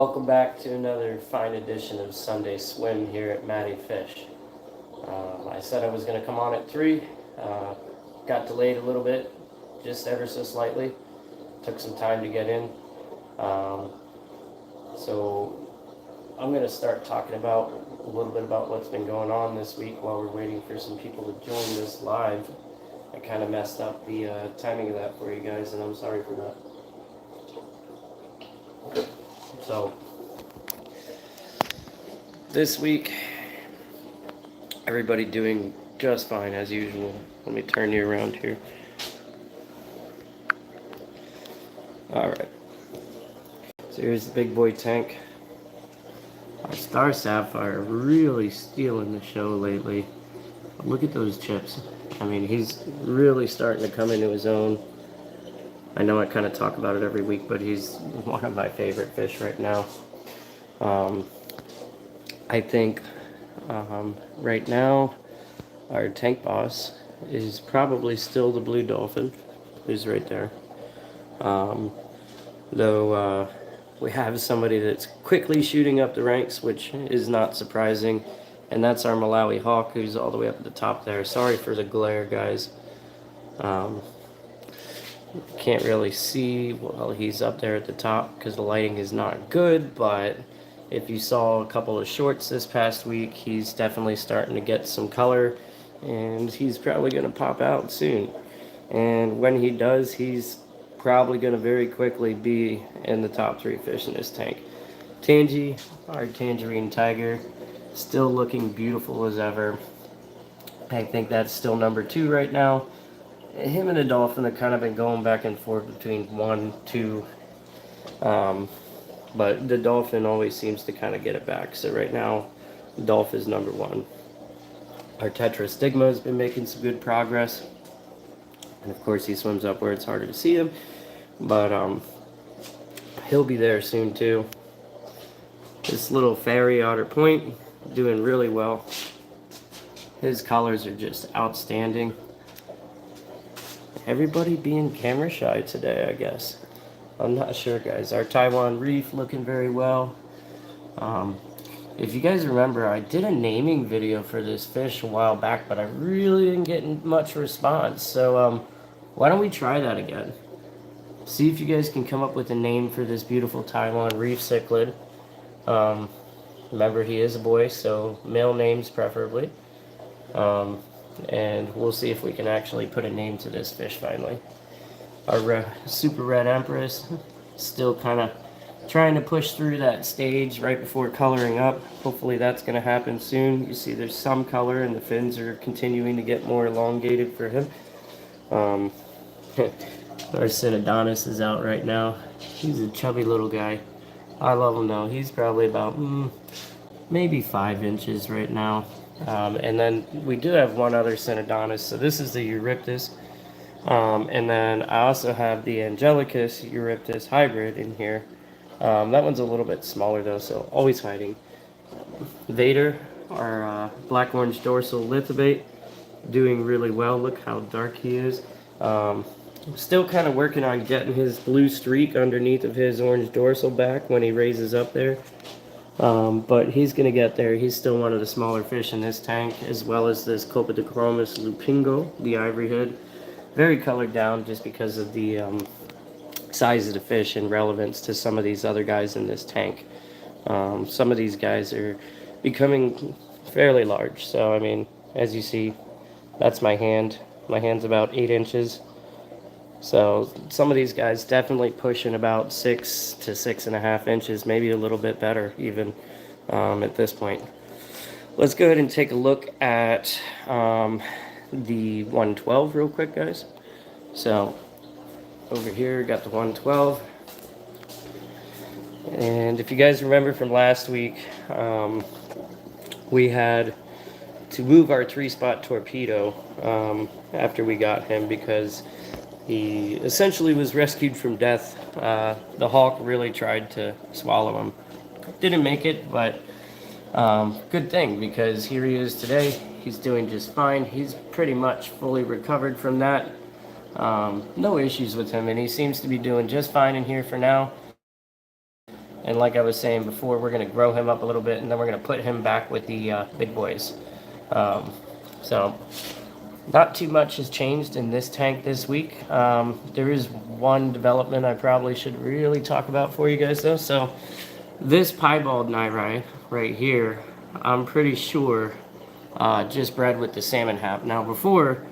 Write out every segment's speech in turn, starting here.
Welcome back to another fine edition of Sunday Swim here at Matty Fish. I said I was going to come on at 3. Got delayed a little bit, just ever so slightly. Took some time to get in. So I'm going to start talking about a little bit about what's been going on this week while we're waiting for some people to join this live. I kind of messed up the timing of that for you guys, and I'm sorry for that. So, this week, everybody doing just fine as usual. Let me turn you around here. Alright. So here's the big boy tank. Our Star Sapphire really stealing the show lately. Look at those chips. I mean, he's really starting to come into his own. I know I kind of talk about it every week, but he's one of my favorite fish right now. I think right now our tank boss is probably still the blue dolphin, who's right there. Though we have somebody that's quickly shooting up the ranks, which is not surprising, and that's our Malawi hawk, who's all the way up at the top there. Sorry for the glare, guys. Can't really see while he's up there at the top because the lighting is not good, but if you saw a couple of shorts this past week, he's definitely starting to get some color, and he's probably going to pop out soon. And when he does, he's probably going to very quickly be in the top 3 fish in this tank. Tangy, our tangerine tiger, still looking beautiful as ever. I think that's still number 2 right now. Him and the dolphin have kind of been going back and forth between 1, 2, but the dolphin always seems to kind of get it back. So right now, the dolphin is number 1. Our tetrastigma has been making some good progress, and of course he swims up where it's harder to see him, but he'll be there soon too. This little fairy otter point doing really well. His colors are just outstanding. Everybody being camera shy today, I guess. I'm not sure, guys. Our Taiwan reef looking very well. If you guys remember, I did a naming video for this fish a while back, but I really didn't get much response. So why don't we try that again? See if you guys can come up with a name for this beautiful Taiwan reef cichlid. Remember, he is a boy, so male names preferably. And we'll see if we can actually put a name to this fish finally. Our super red empress, still kind of trying to push through that stage right before coloring up. Hopefully that's going to happen soon. You see there's some color and the fins are continuing to get more elongated for him. Our Synodontis is out right now. He's a chubby little guy. I love him though. He's probably about maybe 5 inches right now. And then we do have one other Synodontis. So this is the Euryptus. And then I also have the Angelicus Euryptus hybrid in here. That one's a little bit smaller though, so always hiding. Vader, our black-orange dorsal lithobate, doing really well. Look how dark he is. Still kind of working on getting his blue streak underneath of his orange dorsal back when he raises up there. But he's going to get there. He's still one of the smaller fish in this tank, as well as this Copidochromys lupingo, the ivory head. Very colored down just because of the size of the fish and relevance to some of these other guys in this tank. Some of these guys are becoming fairly large. So, I mean, as you see, that's my hand. My hand's about 8 inches. So some of these guys definitely pushing about 6 to 6.5 inches, maybe a little bit better even at this point. Let's go ahead and take a look at the 112 real quick, guys. So over here, got the 112. And if you guys remember from last week, we had to move our 3-spot torpedo after we got him because he essentially was rescued from death. The hawk really tried to swallow him. Didn't make it, but good thing because here he is today. He's doing just fine. He's pretty much fully recovered from that. No issues with him, and he seems to be doing just fine in here for now. And like I was saying before, we're going to grow him up a little bit, and then we're going to put him back with the big boys. So not too much has changed in this tank this week. There is one development I probably should really talk about for you guys though. So this piebald Nairai right here, I'm pretty sure just bred with the salmon hap. Now before,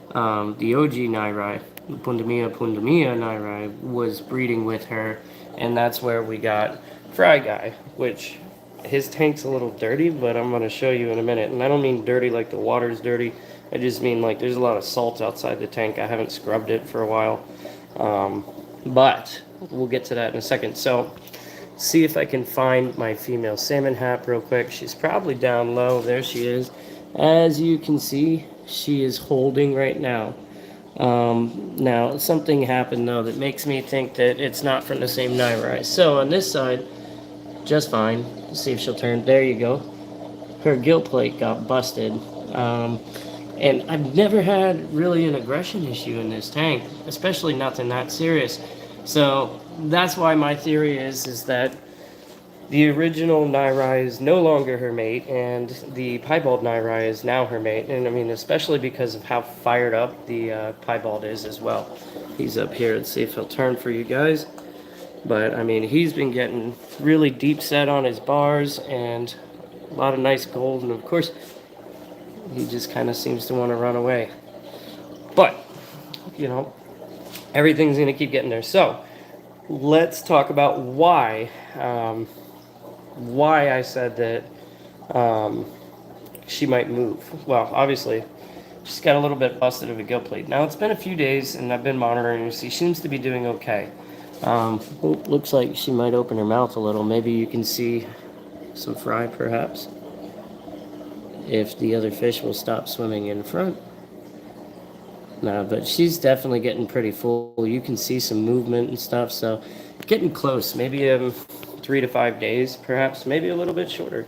the OG Nairai, the Pundamia Nairai, was breeding with her, and that's where we got Fry Guy, which his tank's a little dirty, but I'm going to show you in a minute. And I don't mean dirty like the water's dirty. I just mean like there's a lot of salt outside the tank. I haven't scrubbed it for a while. But we'll get to that in a second. So see if I can find my female salmon hap real quick. She's probably down low. There she is. As you can see, she is holding right now. Now something happened though that makes me think that it's not from the same Nairai. So on this side, just fine. Let's see if she'll turn. There you go. Her gill plate got busted. And I've never had really an aggression issue in this tank, especially nothing that serious. So that's why my theory is that the original Nairai is no longer her mate, and the piebald Nairai is now her mate. And I mean, especially because of how fired up the piebald is as well. He's up here. Let's see if he'll turn for you guys. But I mean, he's been getting really deep set on his bars and a lot of nice gold, and of course he just kind of seems to want to run away. But you know, everything's gonna keep getting there. So let's talk about why I said that she might move. Well, obviously she's got a little bit busted of a gill plate. Now it's been a few days and I've been monitoring her. She seems to be doing okay. Looks like she might open her mouth a little. Maybe you can see some fry, perhaps, if the other fish will stop swimming in front. No, but she's definitely getting pretty full. You can see some movement and stuff, so getting close. Maybe 3 to 5 days, perhaps, maybe a little bit shorter,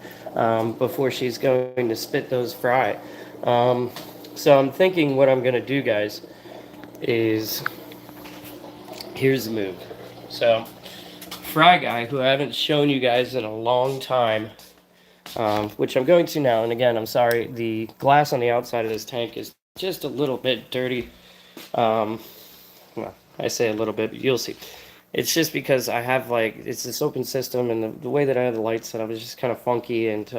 before she's going to spit those fry. So I'm thinking what I'm going to do, guys, is here's the move. So Fry Guy, who I haven't shown you guys in a long time, which I'm going to now. And again, I'm sorry, the glass on the outside of this tank is just a little bit dirty. Well, I say a little bit, but you'll see. It's just because I have it's this open system, and the way that I have the lights set up is just kind of funky, and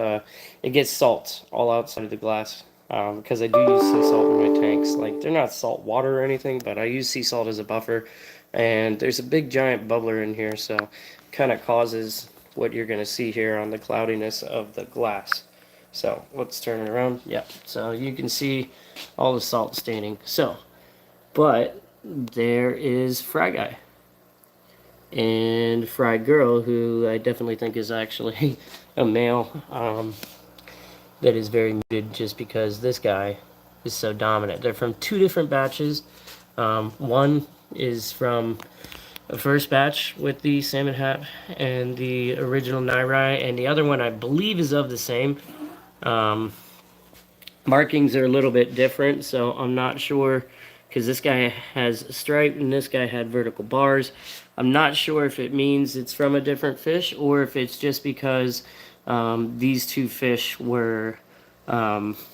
it gets salt all outside of the glass. Because I do use sea salt in my tanks. Like, they're not salt water or anything, but I use sea salt as a buffer. And there's a big giant bubbler in here, so kind of causes what you're going to see here on the cloudiness of the glass. So let's turn it around. Yeah, so you can see all the salt staining. So, but there is Fry Guy and Fry Girl, who I definitely think is actually a male. That is very muted just because this guy is so dominant. They're from 2 different batches. One is from the first batch with the salmon hap and the original Nairai, and the other one I believe is of the same. Markings are a little bit different, so I'm not sure, because this guy has a stripe and this guy had vertical bars. I'm not sure if it means it's from a different fish or if it's just because these 2 fish were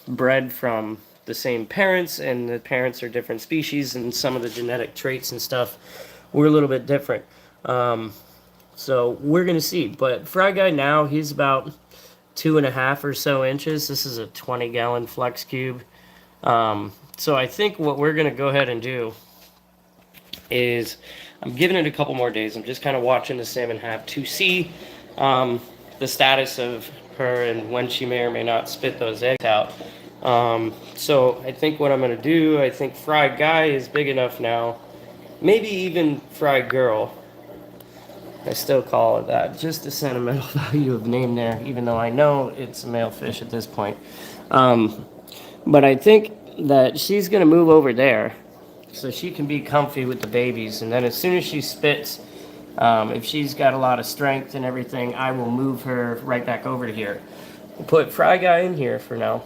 bred from the same parents, and the parents are different species, and some of the genetic traits and stuff were a little bit different. So we're gonna see. But Fry Guy now, he's about 2.5 or so inches. This is a 20-gallon flex cube. So I think what we're gonna go ahead and do is I'm giving it a couple more days. I'm just kind of watching the salmon hap to see the status of her and when she may or may not spit those eggs out. So I think what I'm going to do, I think Fry Guy is big enough now, maybe even Fry Girl. I still call it that, just a sentimental value of name there, even though I know it's a male fish at this point. But I think that she's going to move over there so she can be comfy with the babies, and then as soon as she spits, if she's got a lot of strength and everything, I will move her right back over to here. We'll put Fry Guy in here for now.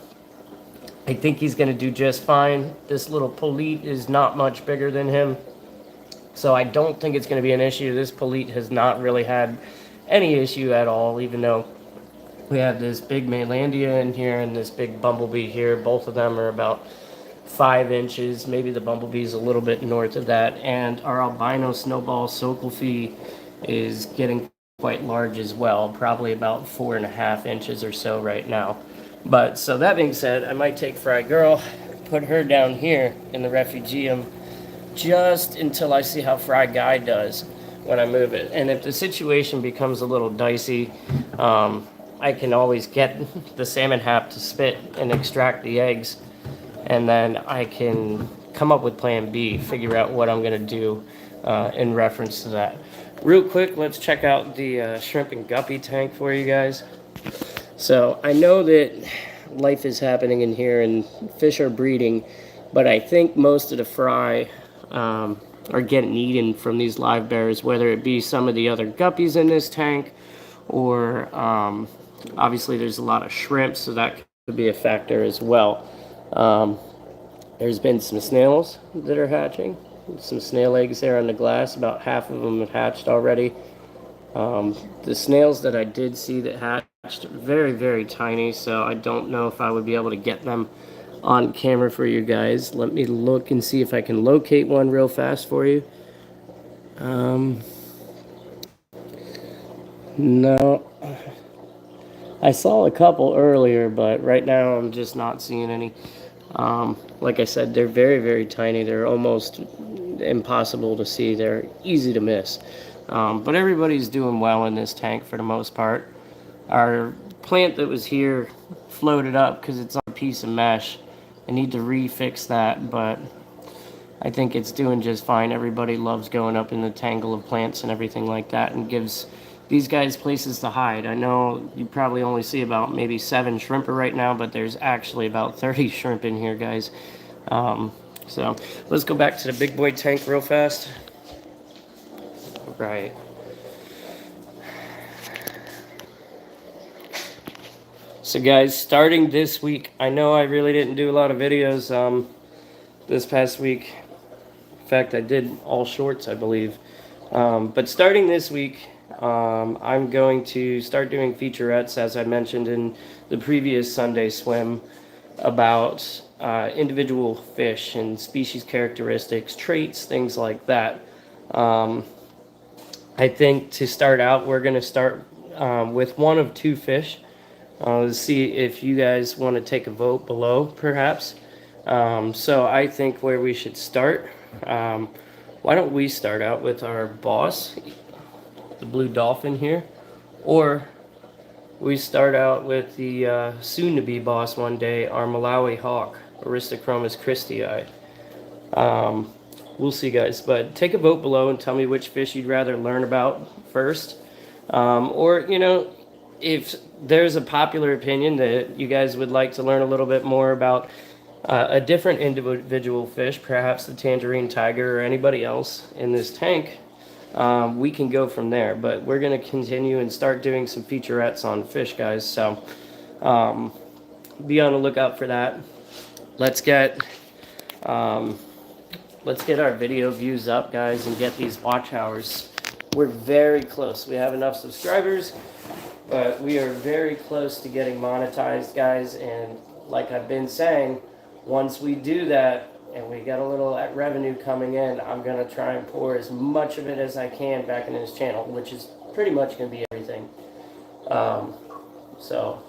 I think he's going to do just fine. This little polite is not much bigger than him, so I don't think it's going to be an issue. This polite has not really had any issue at all, even though we have this big Mainlandia in here and this big bumblebee here. Both of them are about 5 inches. Maybe the bumblebee's a little bit north of that. And our albino snowball Sokolfi is getting quite large as well, probably about 4.5 inches or so right now. But so that being said, I might take Fry Girl, put her down here in the refugium just until I see how Fry Guy does when I move it. And if the situation becomes a little dicey, I can always get the salmon hap to spit and extract the eggs, and then I can come up with plan B, figure out what I'm going to do in reference to that. Real quick, let's check out the shrimp and guppy tank for you guys. So I know that life is happening in here and fish are breeding, but I think most of the fry are getting eaten from these live bears, whether it be some of the other guppies in this tank, or obviously there's a lot of shrimp, so that could be a factor as well. There's been some snails that are hatching, some snail eggs there on the glass. About half of them have hatched already. The snails that I did see that hatched, very, very tiny, so I don't know if I would be able to get them on camera for you guys. Let me look and see if I can locate one real fast for you. No. I saw a couple earlier, but right now I'm just not seeing any. Like I said, they're very, very tiny. They're almost impossible to see. They're easy to miss. But everybody's doing well in this tank for the most part. Our plant that was here floated up because it's on a piece of mesh. I need to refix that, but I think it's doing just fine. Everybody loves going up in the tangle of plants and everything like that, and gives these guys places to hide. I know you probably only see about maybe 7 shrimper right now, but there's actually about 30 shrimp in here, guys. So let's go back to the big boy tank real fast. Right. So guys, starting this week, I know I really didn't do a lot of videos this past week. In fact, I did all shorts, I believe. But starting this week, I'm going to start doing featurettes, as I mentioned in the previous Sunday swim, about individual fish and species characteristics, traits, things like that. I think to start out, we're going to start with one of 2 fish. Let's see if you guys want to take a vote below, perhaps. So I think where we should start, why don't we start out with our boss, the blue dolphin here, or we start out with the soon-to-be boss one day, our Malawi hawk, Aristochromis christii. We'll see, guys, but take a vote below and tell me which fish you'd rather learn about first. Or, you know, if there's a popular opinion that you guys would like to learn a little bit more about a different individual fish, perhaps the tangerine tiger or anybody else in this tank, we can go from there. But we're going to continue and start doing some featurettes on fish, guys. So be on the lookout for that. Let's get our video views up, guys, and get these watch hours. We're very close. We have enough subscribers, but we are very close to getting monetized, guys. And like I've been saying, once we do that and we get a little revenue coming in, I'm going to try and pour as much of it as I can back into this channel, which is pretty much going to be everything. So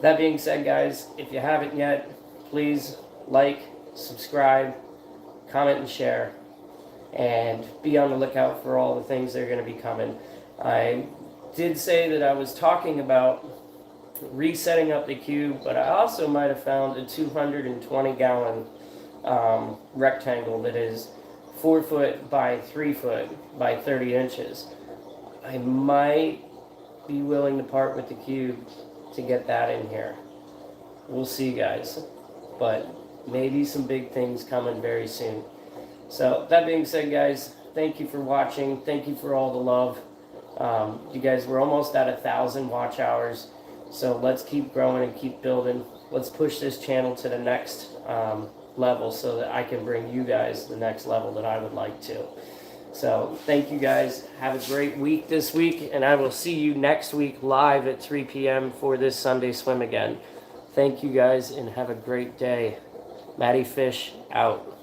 that being said, guys, if you haven't yet, please like, subscribe, comment, and share. And be on the lookout for all the things that are going to be coming. I did say that I was talking about resetting up the cube, but I also might have found a 220-gallon rectangle that is 4 foot by 3 foot by 30 inches. I might be willing to part with the cube to get that in here. We'll see, guys. But maybe some big things coming very soon. So that being said, guys, thank you for watching. Thank you for all the love. You guys, we're almost at 1,000 watch hours. So let's keep growing and keep building. Let's push this channel to the next level so that I can bring you guys the next level that I would like to. So thank you guys. Have a great week this week, and I will see you next week live at 3 p.m. for this Sunday swim again. Thank you guys, and have a great day. Matty Fish out.